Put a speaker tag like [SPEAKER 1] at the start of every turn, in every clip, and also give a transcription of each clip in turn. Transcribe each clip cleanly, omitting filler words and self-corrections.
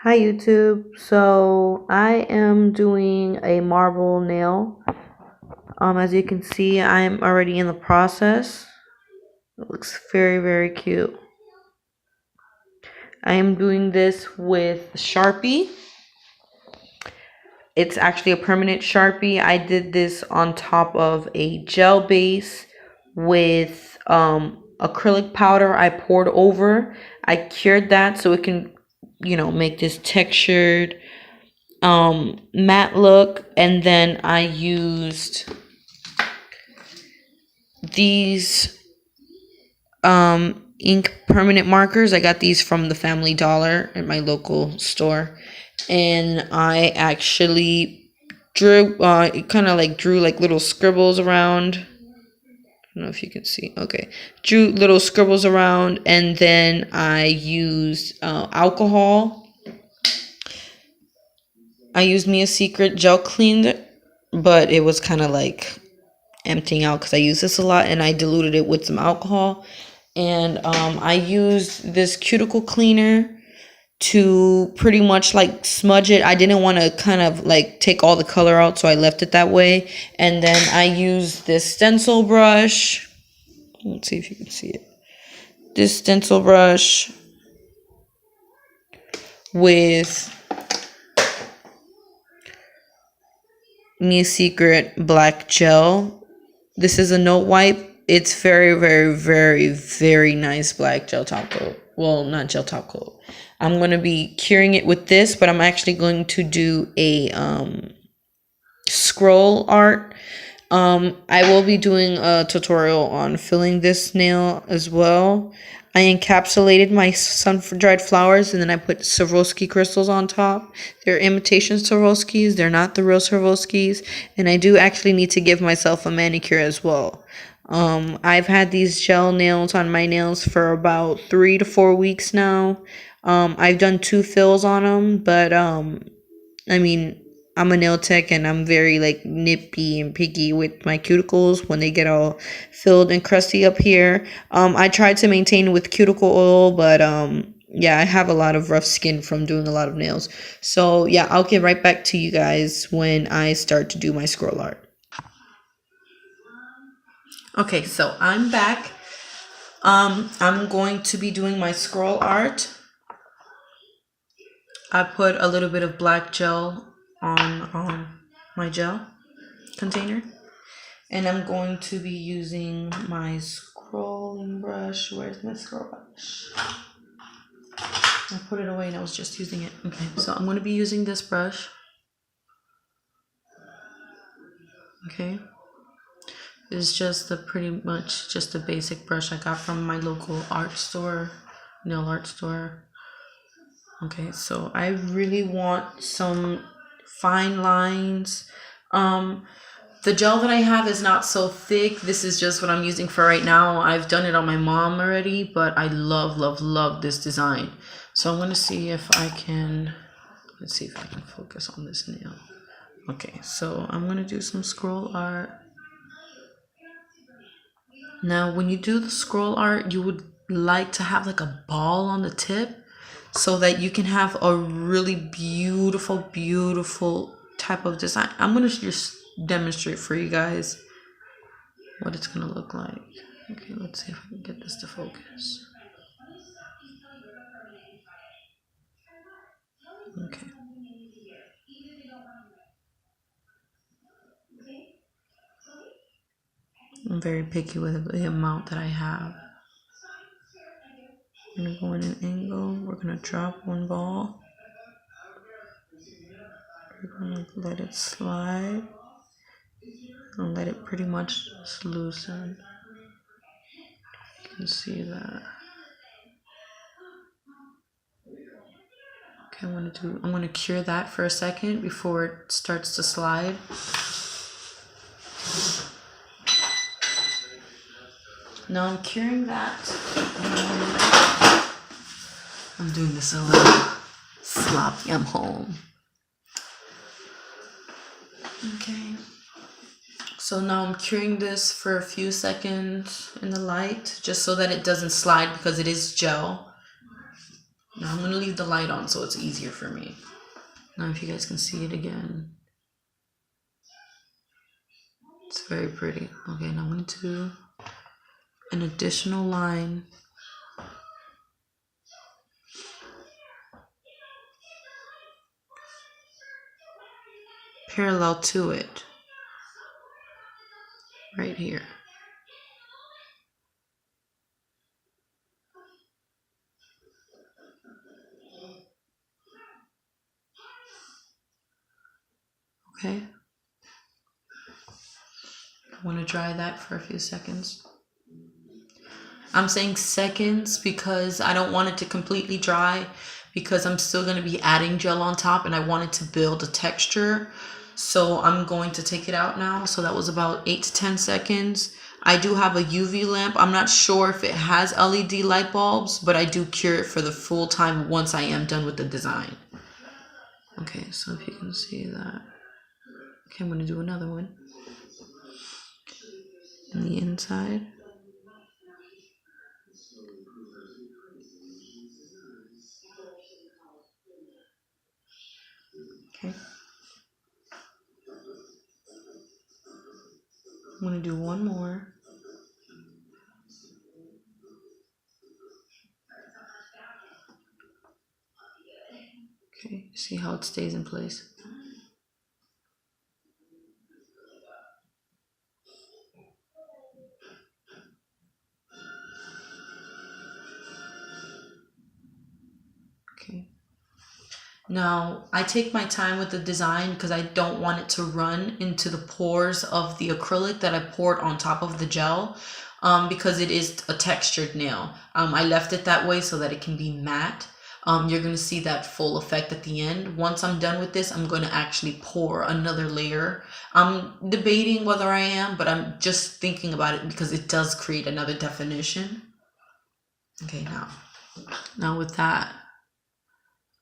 [SPEAKER 1] Hi YouTube. So I am doing a marble nail. As you can see, I'm already in the process. It looks very cute. I am doing this with Sharpie. It's actually a permanent Sharpie. I did this on top of a gel base with acrylic powder I poured over. I cured that so it can, make this textured matte look. And then I used these ink permanent markers. I got these from the Family Dollar at my local store, and I actually drew drew like little scribbles around. I don't know if you can see. Okay, drew little scribbles around, and then I used alcohol. I used Me a Secret gel cleaner, but it was kind of like emptying out because I use this a lot, and I diluted it with some alcohol. And I used this cuticle cleaner to pretty much like smudge it. I didn't want to kind of like take all the color out, so I left it that way. And then I used this stencil brush. Let's see if you can see it. This stencil brush with Me a Secret black gel. This is a note wipe. It's very nice black gel top coat. Well, not gel top coat. I'm going to be curing it with this, but I'm actually going to do a scroll art. I will be doing a tutorial on filling this nail as well. I encapsulated my sun-dried flowers, and then I put Swarovski crystals on top. They're imitation Swarovskis. They're not the real Swarovskis. And I do actually need to give myself a manicure as well. I've had these gel nails on my nails for about 3 to 4 weeks now. I've done 2 fills on them, but I mean, I'm a nail tech, and I'm very like nippy and picky with my cuticles when they get all filled and crusty up here. I tried to maintain with cuticle oil, but yeah, I have a lot of rough skin from doing a lot of nails. So yeah, I'll get right back to you guys when I start to do my scroll art. Okay, so I'm back. I'm going to be doing my scroll art. I put a little bit of black gel on my gel container, and I'm going to be using my scrolling brush. Where's my scroll brush? I put it away and I was just using it. Okay, so I'm going to be using this brush. Okay, it's just pretty much just a basic brush I got from my local art store, nail art store. Okay, so I really want some fine lines. The gel that I have is not so thick. This is just what I'm using for right now. I've done it on my mom already, but I love this design. So I'm gonna see if I can, let's see if I can focus on this nail. Okay, so I'm gonna do some scroll art. Now, when you do the scroll art, you would like to have like a ball on the tip so that you can have a really beautiful type of design. I'm gonna just demonstrate for you guys what it's gonna look like. Okay, let's see if I can get this to focus. Okay. I'm very picky with the amount that I have. I'm gonna go in an angle. We're gonna drop one ball. We're gonna let it slide and let it pretty much just loosen. You can see that. Okay, I'm gonna cure that for a second before it starts to slide. Now I'm curing that. I'm doing this a little sloppy. I'm home. Okay. So now I'm curing this for a few seconds in the light, just so that it doesn't slide because it is gel. Now I'm going to leave the light on so it's easier for me. Now if you guys can see it again. It's very pretty. Okay, now I'm going to do an additional line. Parallel to it. Right here. Okay. I want to dry that for a few seconds. I'm saying seconds because I don't want it to completely dry, because I'm still going to be adding gel on top and I want it to build a texture. So I'm going to take it out now. So that was about 8 to 10 seconds. I do have a UV lamp. I'm not sure if it has LED light bulbs, but I do cure it for the full time once I am done with the design. Okay, so if you can see that. Okay, I'm going to do another one. In the inside. Okay. I'm going to do one more. Okay, see how it stays in place. Okay. Now, I take my time with the design because I don't want it to run into the pores of the acrylic that I poured on top of the gel, because it is a textured nail. I left it that way so that it can be matte. You're going to see that full effect at the end. Once I'm done with this, I'm going to actually pour another layer. I'm debating whether I am, but I'm just thinking about it because it does create another definition. Okay, now with that,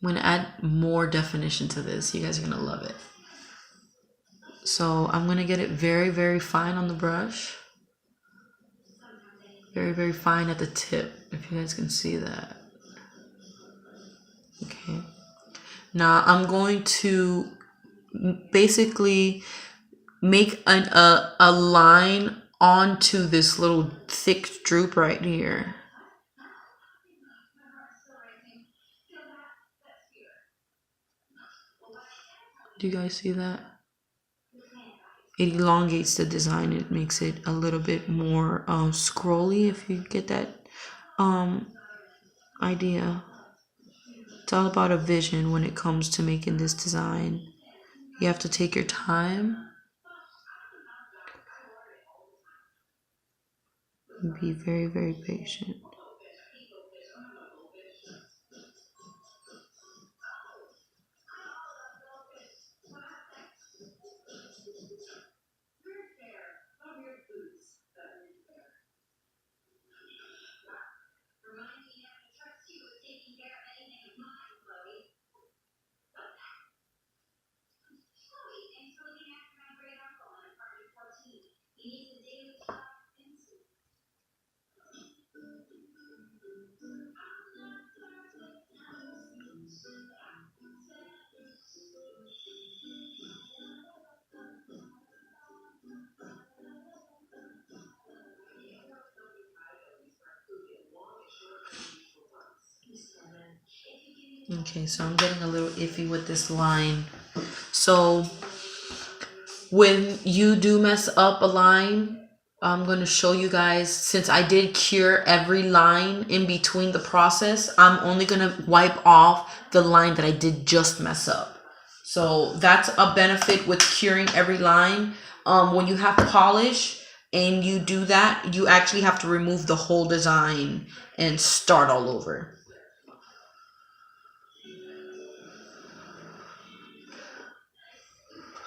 [SPEAKER 1] I'm going to add more definition to this. You guys are going to love it. So I'm going to get it very, very fine on the brush. Very, very fine at the tip, if you guys can see that. Okay. Now I'm going to basically make a line onto this little thick droop right here. Do you guys see that? It elongates the design. It makes it a little bit more scrolly, if you get that idea. It's all about a vision when it comes to making this design. You have to take your time and be very, very patient. Okay, so I'm getting a little iffy with this line. So when you do mess up a line, I'm going to show you guys, since I did cure every line in between the process, I'm only going to wipe off the line that I did just mess up. So that's a benefit with curing every line. When you have polish and you do that, you actually have to remove the whole design and start all over.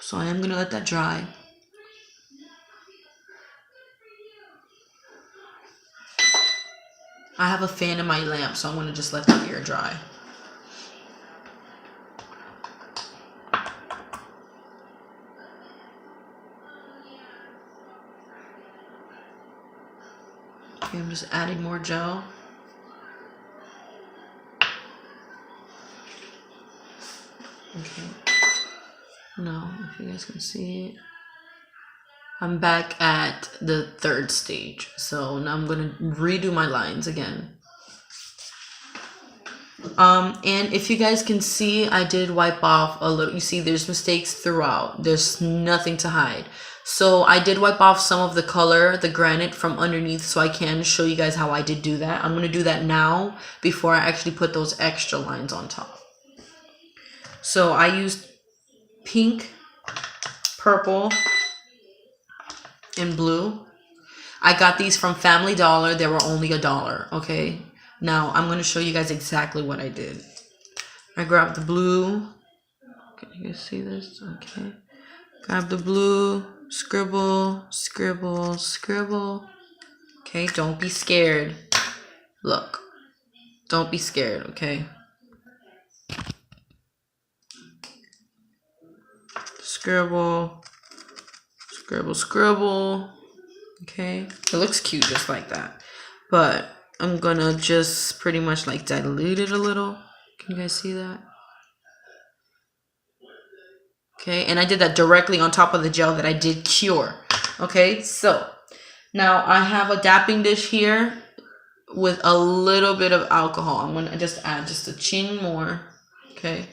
[SPEAKER 1] So I am going to let that dry. I have a fan in my lamp, so I'm going to just let the air dry. Okay, I'm just adding more gel. Okay. Now, if you guys can see it, I'm back at the third stage. So now I'm gonna redo my lines again. And if you guys can see, I did wipe off a little. You see, there's mistakes throughout. There's nothing to hide. So I did wipe off some of the color, the granite from underneath, so I can show you guys how I did do that. I'm going to do that now before I actually put those extra lines on top. So I used pink, purple, and blue. I got these from Family Dollar. They were only $1, okay? Now I'm going to show you guys exactly what I did. I grabbed the blue. Can you guys see this? Okay. Grab the blue, scribble, scribble, scribble. Okay, don't be scared. Look, don't be scared, okay? Scribble, scribble, scribble. Okay, it looks cute just like that. But I'm gonna just pretty much like dilute it a little. Can you guys see that? Okay, and I did that directly on top of the gel that I did cure. Okay, so now I have a dapping dish here with a little bit of alcohol. I'm gonna just add just a chin more. Okay,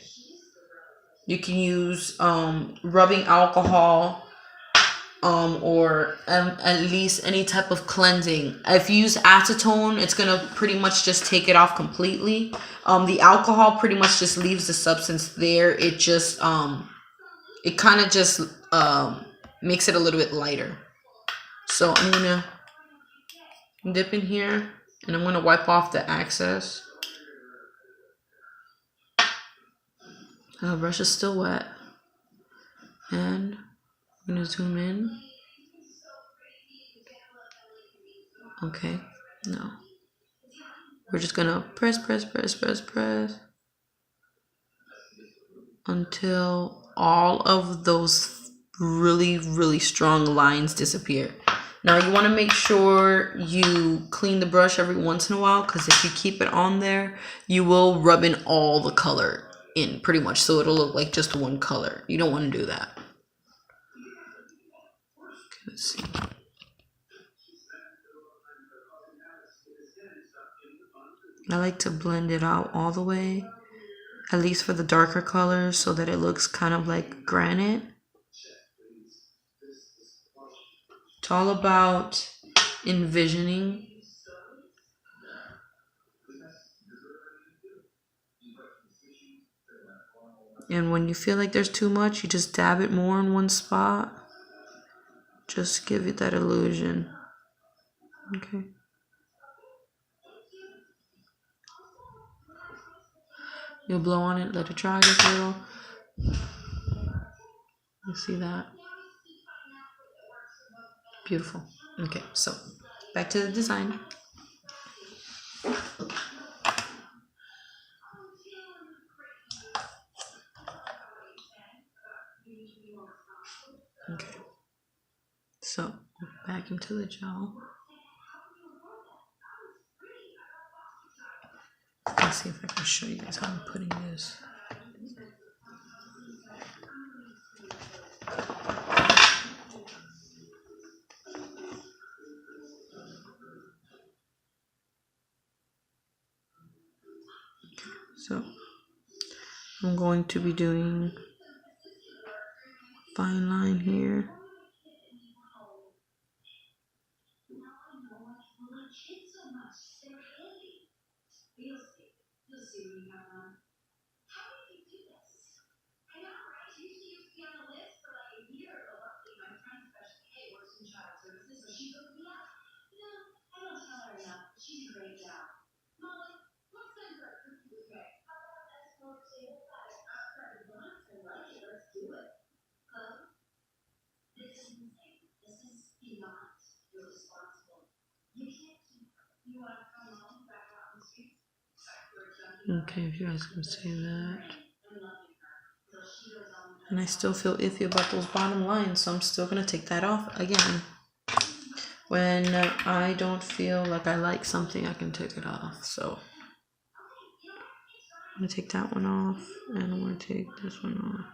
[SPEAKER 1] you can use rubbing alcohol or at least any type of cleansing. If you use acetone, it's gonna pretty much just take it off completely. The alcohol pretty much just leaves the substance there. It just it kind of just makes it a little bit lighter. So I'm gonna dip in here and I'm gonna wipe off the excess. The brush is still wet, and I'm gonna zoom in. Okay, no. We're just gonna press, press, press, press, press until all of those really, really strong lines disappear. Now you wanna make sure you clean the brush every once in a while, because if you keep it on there, you will rub in all the color in pretty much, so it'll look like just one color. You don't want to do that. Okay, let's see. I like to blend it out all the way, at least for the darker colors, so that it looks kind of like granite. It's all about envisioning. And when you feel like there's too much, you just dab it more in one spot. Just give it that illusion. Okay. You'll blow on it, let it dry just a little. You see that? Beautiful. Okay, so back to the design. Okay, so back into the gel. Let's see if I can show you guys how I'm putting this. So I'm going to be doing a fine line here. Okay, if you guys can see that. And I still feel iffy about those bottom lines, so I'm still going to take that off again. When I don't feel like I like something, I can take it off. So I'm gonna take that one off, and I'm gonna take this one off.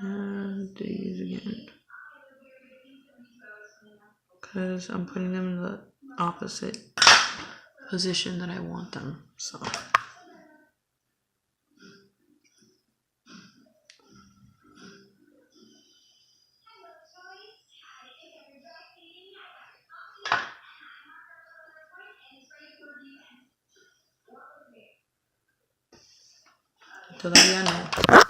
[SPEAKER 1] And these again. Because I'm putting them in the opposite position that I want them. So. Todavía no.